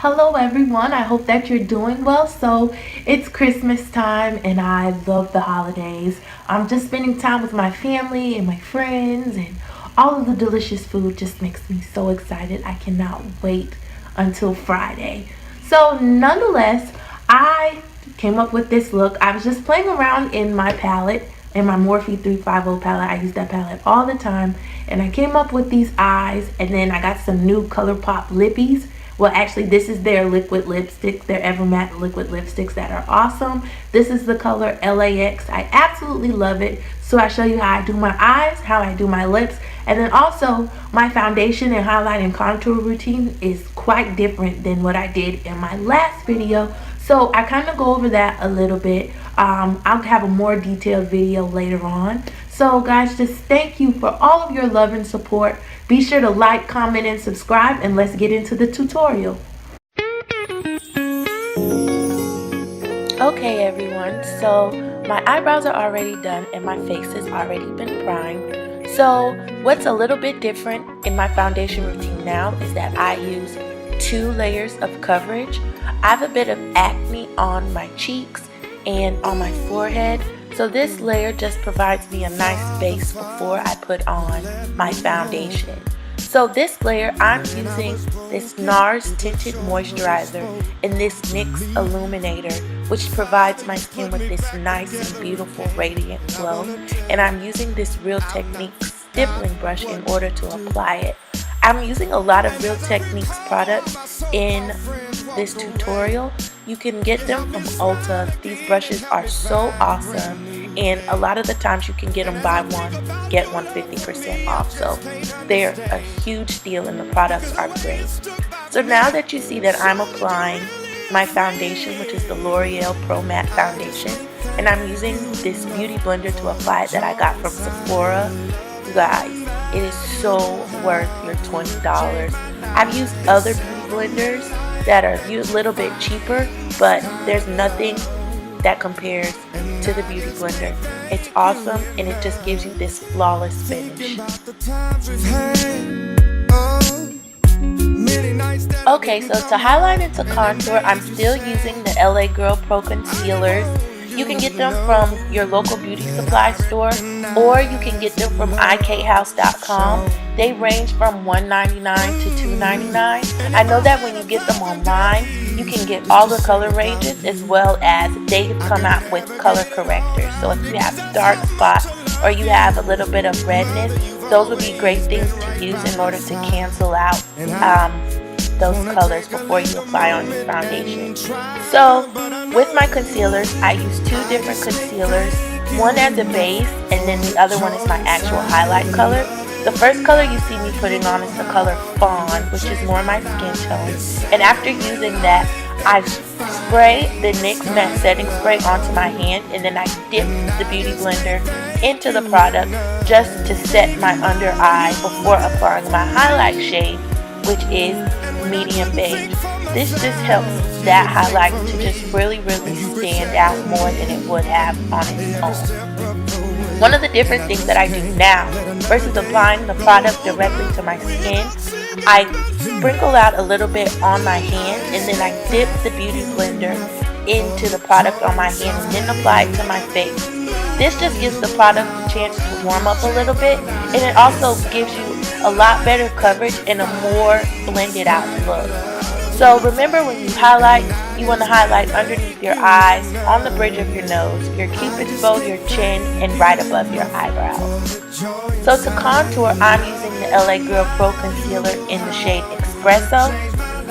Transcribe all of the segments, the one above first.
Hello everyone, I hope that you're doing well. So it's Christmas time and I love the holidays. I'm just spending time with my family and my friends, and all of the delicious food just makes me so excited. I cannot wait until Friday. So nonetheless, I came up with this look. I was just playing around in my palette, in my Morphe 350 palette. I use that palette all the time, and I came up with these eyes, and then I got some new ColourPop lippies. Well, actually, this is their liquid lipstick, their Evermatte liquid lipsticks that are awesome. This is the color LAX. I absolutely love it. So I show you how I do my eyes, how I do my lips, and then also my foundation and highlight and contour routine is quite different than what I did in my last video. So I kind of go over that a little bit. I'll have a more detailed video later on. So guys, just thank you for all of your love and support. Be sure to like, comment, and subscribe, and let's get into the tutorial. Okay everyone, so my eyebrows are already done and my face has already been primed. So what's a little bit different in my foundation routine now is that I use 2 layers of coverage. I have a bit of acne on my cheeks and on my forehead, so this layer just provides me a nice base before I put on my foundation. So this layer, I'm using this NARS Tinted Moisturizer and this NYX Illuminator, which provides my skin with this nice and beautiful radiant glow. And I'm using this Real Techniques stippling brush in order to apply it. I'm using a lot of Real Techniques products in this tutorial. You can get them from Ulta. These brushes are so awesome, and a lot of the times you can get them buy one, get one 50% off. So they're a huge deal and the products are great. So now that you see that I'm applying my foundation, which is the L'Oreal Pro Matte Foundation, and I'm using this beauty blender to apply it that I got from Sephora, you guys, it is so worth your $20. I've used other beauty blenders that are a little bit cheaper, but there's nothing that compares to the beauty blender. It's awesome, and it just gives you this flawless finish. Okay, so to highlight and to contour, I'm still using the LA Girl Pro Concealers. You can get them from your local beauty supply store, or you can get them from ikhouse.com. They range from $1.99 to $2.99. I know that when you get them online, you can get all the color ranges, as well as they come out with color correctors. So if you have dark spots or you have a little bit of redness, those would be great things to use in order to cancel out those colors before you apply on your foundation. So with my concealers, I use 2 different concealers, one as a base and then the other one is my actual highlight color. The first color you see me putting on is the color Fawn, which is more my skin tone. And after using that, I spray the NYX Matte Setting Spray onto my hand, and then I dip the beauty blender into the product just to set my under eye before applying my highlight shade, which is medium beige. This just helps that highlight to just really stand out more than it would have on its own. One of the different things that I do now versus applying the product directly to my skin, I sprinkle out a little bit on my hand, and then I dip the beauty blender into the product on my hand and then apply it to my face. This just gives the product a chance to warm up a little bit, and it also gives you a lot better coverage and a more blended out look. So remember, when you highlight, you want to highlight underneath your eyes, on the bridge of your nose, your cupid's bow, your chin, and right above your eyebrows. So to contour, I'm using the LA Girl Pro Concealer in the shade Espresso.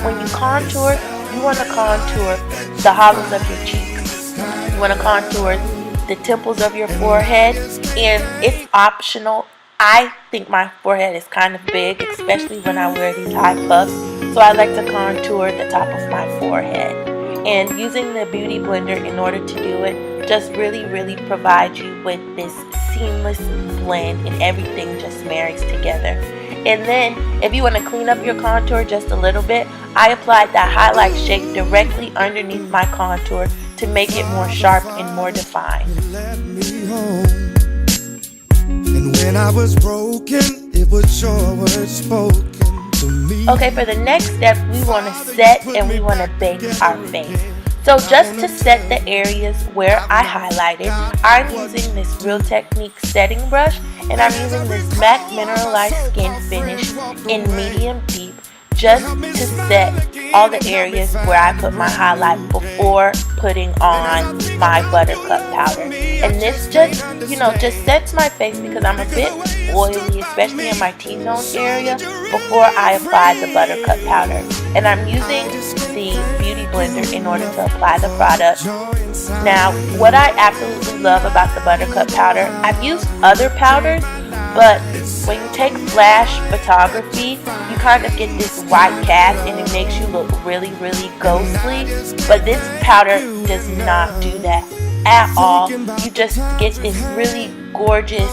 When you contour, you want to contour the hollows of your cheeks. You want to contour the temples of your forehead, and it's optional. I think my forehead is kind of big, especially when I wear these high puffs, so I like to contour the top of my forehead. And using the beauty blender in order to do it just really provides you with this seamless blend, and everything just marries together. And then if you want to clean up your contour just a little bit, I applied that highlight shade directly underneath my contour to make it more sharp and more defined. And when I was broken, it was your words spoken Okay, for the next step, we want to set and we want to bake our face. So just to set the areas where I highlighted, I'm using this Real Technique setting brush, and I'm using this MAC Mineralized Skin Finish in medium deep, just to set all the areas where I put my highlight before putting on my buttercup powder. And this just, just sets my face because I'm a bit oily, especially in my T-zone area, before I apply the buttercup powder. And I'm using the Beauty Blender in order to apply the product. Now, what I absolutely love about the buttercup powder, I've used other powders, but when you take flash photography, you kind of get this white cast and it makes you look really, really ghostly. But this powder does not do that at all. You just get this really gorgeous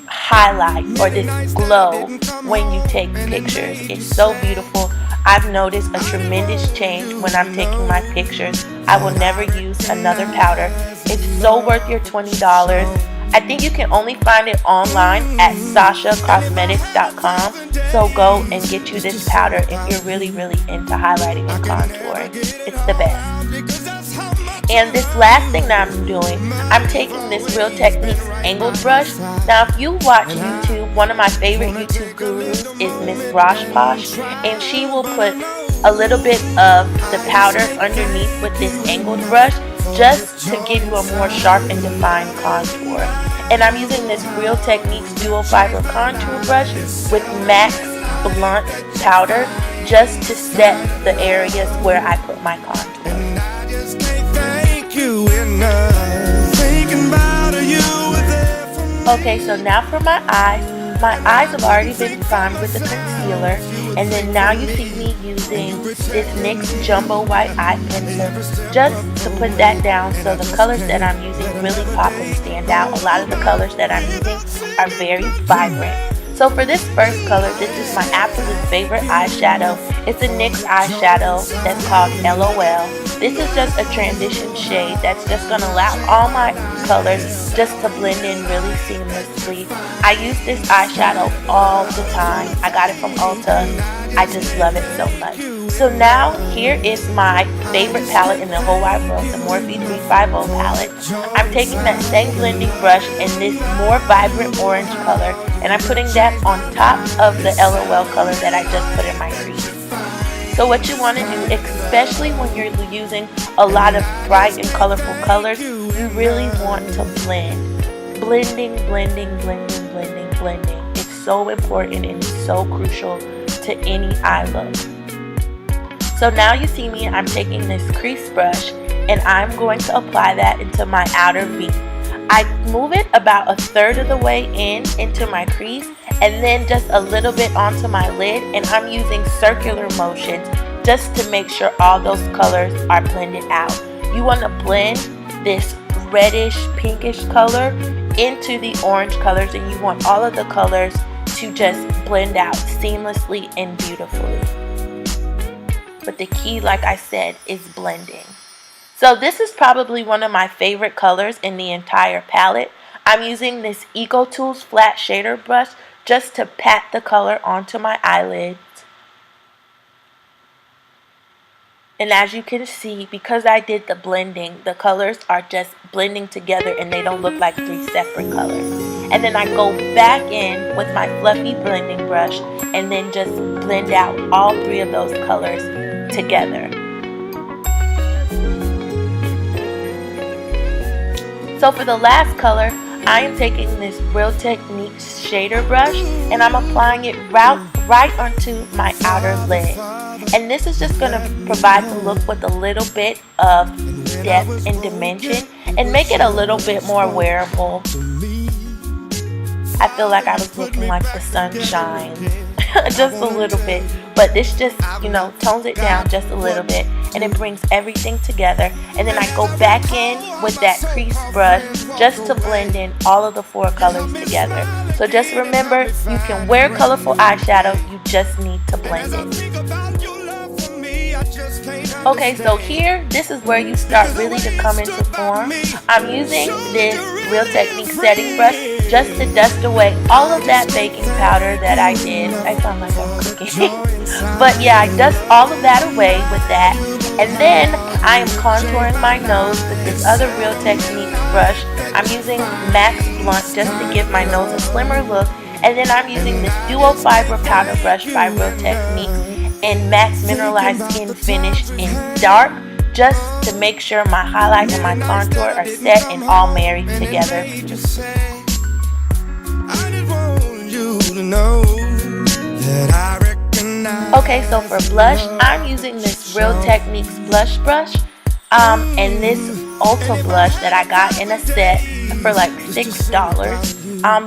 highlight or this glow when you take pictures. It's so beautiful. I've noticed a tremendous change when I'm taking my pictures. I will never use another powder. It's so worth your $20. I think you can only find it online at sashacosmetics.com. So go and get you this powder if you're really, really into highlighting and contouring. It's the best. And this last thing that I'm doing, I'm taking this Real Techniques angled brush. Now, if you watch YouTube, one of my favorite YouTube gurus is Miss Rosh Posh, and she will put a little bit of the powder underneath with this angled brush, just to give you a more sharp and defined contour. And I'm using this Real Techniques Dual Fiber Contour Brush with Max Blunt Powder, just to set the areas where I put my contour. Okay, so now for my eyes. My eyes have already been primed with the concealer, and then now you see me using this NYX Jumbo White Eye Pencil just to put that down so the colors that I'm using really pop and stand out. A lot of the colors that I'm using are very vibrant. So for this first color, this is my absolute favorite eyeshadow. It's a NYX eyeshadow that's called LOL. This is just a transition shade that's just going to allow all my colors just to blend in really seamlessly. I use this eyeshadow all the time. I got it from Ulta. I just love it so much. So now here is my favorite palette in the whole wide world, the Morphe 350 palette. I'm taking that same blending brush in this more vibrant orange color, and I'm putting that on top of the LOL color that I just put in my crease. So what you want to do, especially when you're using a lot of bright and colorful colors, you really want to blend. Blending, blending, blending, blending, blending. It's so important and so crucial to any eye look. So now you see me, I'm taking this crease brush and I'm going to apply that into my outer V. I move it about a third of the way into my crease and then just a little bit onto my lid, and I'm using circular motions just to make sure all those colors are blended out. You want to blend this reddish pinkish color into the orange colors, and you want all of the colors to just blend out seamlessly and beautifully. But the key, like I said, is blending. So this is probably one of my favorite colors in the entire palette. I'm using this Eco Tools flat shader brush just to pat the color onto my eyelids. And as you can see, because I did the blending, the colors are just blending together and they don't look like three separate colors. And then I go back in with my fluffy blending brush and then just blend out all three of those colors together. So for the last color, I am taking this Real Techniques shader brush and I'm applying it right onto my outer lid. And this is just going to provide the look with a little bit of depth and dimension and make it a little bit more wearable. I feel like I was looking like the sunshine. Just a little bit, but this just, tones it down just a little bit and it brings everything together. And then I go back in with that crease brush just to blend in all of the four colors together. So just remember, you can wear colorful eyeshadow, you just need to blend it. Okay, so here, this is where you start really to come into form. I'm using this Real Technique setting brush just to dust away all of that baking powder that I did. I sound like I'm cooking. But yeah, I dust all of that away with that. And then I am contouring my nose with this other Real Techniques brush. I'm using Max Blunt just to give my nose a slimmer look. And then I'm using this Duo Fiber Powder Brush by Real Techniques in Max Mineralized Skin Finish in Dark, just to make sure my highlight and my contour are set and all married together. Okay, so for blush, I'm using this Real Techniques blush brush, and this Ulta blush that I got in a set for like $6.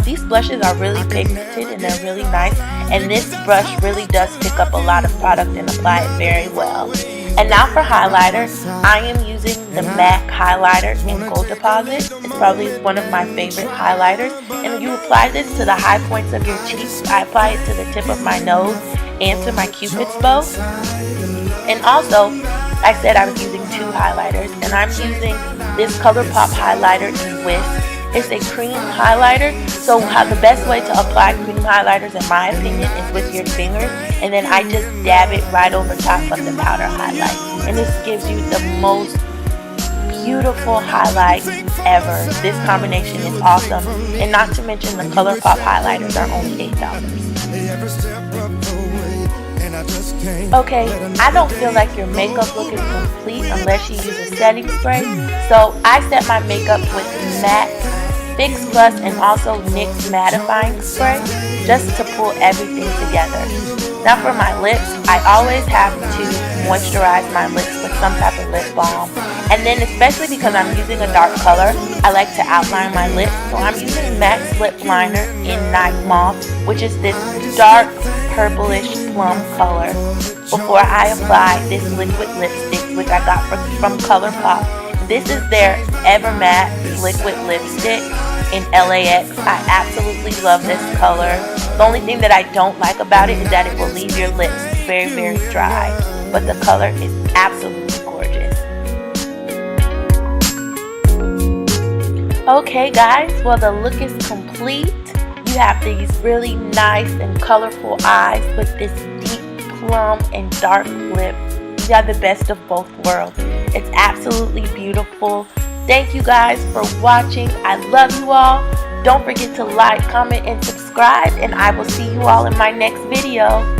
These blushes are really pigmented and they're really nice, and this brush really does pick up a lot of product and apply it very well. And now for highlighter, I am using the MAC highlighter in Gold Deposit. It's probably one of my favorite highlighters. And you apply this to the high points of your cheeks. I apply it to the tip of my nose and to my cupid's bow. And also, I said I was using two highlighters. And I'm using this ColourPop highlighter in Whisk. It's a cream highlighter, so the best way to apply cream highlighters in my opinion is with your fingers, and then I just dab it right over top of the powder highlight, and this gives you the most beautiful highlight ever. This combination is awesome, and not to mention the ColourPop highlighters are only $8. Okay, I don't feel like your makeup look is complete unless you use a setting spray, so I set my makeup with MAC Fix Plus and also NYX mattifying spray just to pull everything together. Now for my lips, I always have to moisturize my lips with some type of lip balm, and then especially because I'm using a dark color, I like to outline my lips, so I'm using MAC's lip liner in Night Mauve, which is this dark purplish plum color, before I apply this liquid lipstick which I got from ColourPop. This is their Ever Matte liquid lipstick in LAX. I absolutely love this color. The only thing that I don't like about it is that it will leave your lips very, very dry. But the color is absolutely gorgeous. Okay guys, well the look is complete. You have these really nice and colorful eyes with this deep plum and dark lip. You got the best of both worlds. It's absolutely beautiful. Thank you guys for watching. I love you all. Don't forget to like, comment, and subscribe, and I will see you all in my next video.